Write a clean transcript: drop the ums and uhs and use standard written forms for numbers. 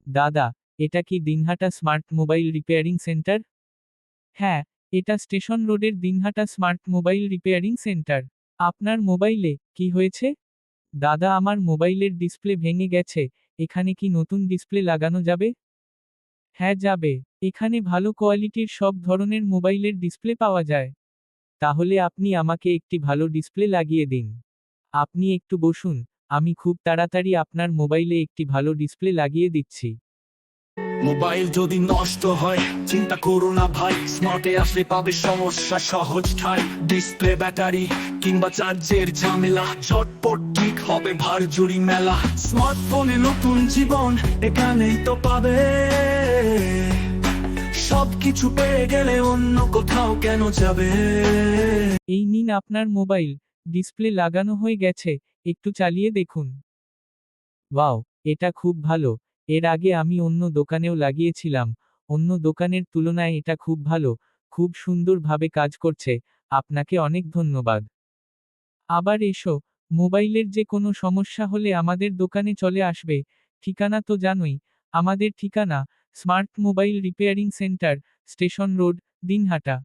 দাদা, এটা কি Dinhata smart mobile repairing centre? হ্যাঁ, এটা স্টেশন রোডের Dinhata smart mobile repairing centre. আপনার মোবাইলে কি হয়েছে? দাদা, আমার মোবাইলের ডিসপ্লে ভেঙে গেছে। এখানে কি নতুন ডিসপ্লে লাগানো যাবে? হ্যাঁ, যাবে। এখানে ভালো কোয়ালিটির সব ধরনের মোবাইলের ডিসপ্লে পাওয়া যায়। তাহলে আপনি আমাকে একটি ভালো ডিসপ্লে লাগিয়ে দিন। আপনি একটু বসুন, আমি খুব তাড়াতাড়ি আপনার মোবাইলে একটি ভালো ডিসপ্লে লাগিয়ে দিচ্ছি। মোবাইল যদি নষ্ট হয় চিন্তা করো না ভাই, স্মার্টে আসলে পাবে সমস্যা সহজ ঠাই। ডিসপ্লে, ব্যাটারি কিংবা চার্জের ঝামেলা ঝটপট ঠিক হবে ভার জুড়ি মেলা। স্মার্টফোনে নতুন জীবন এখানেই তো পাবে, সবকিছু পেয়ে গেলে অন্য কোথাও কেন যাবে। এই নিন আপনার মোবাইল, ডিসপ্লে লাগানো হয়ে গেছে, একটু চালিয়ে দেখুন। ওয়াও, এটা খুব ভালো। এর আগে আমি অন্য দোকানেও লাগিয়েছিলাম, অন্য দোকানের তুলনায় এটা খুব ভালো, খুব সুন্দরভাবে কাজ করছে। আপনাকে অনেক ধন্যবাদ। আবার এসো, মোবাইলের যে কোনো সমস্যা হলে আমাদের দোকানে চলে আসবে। ঠিকানা তো জানোই, আমাদের ঠিকানা smart mobile repairing centre, station road, Dinhata.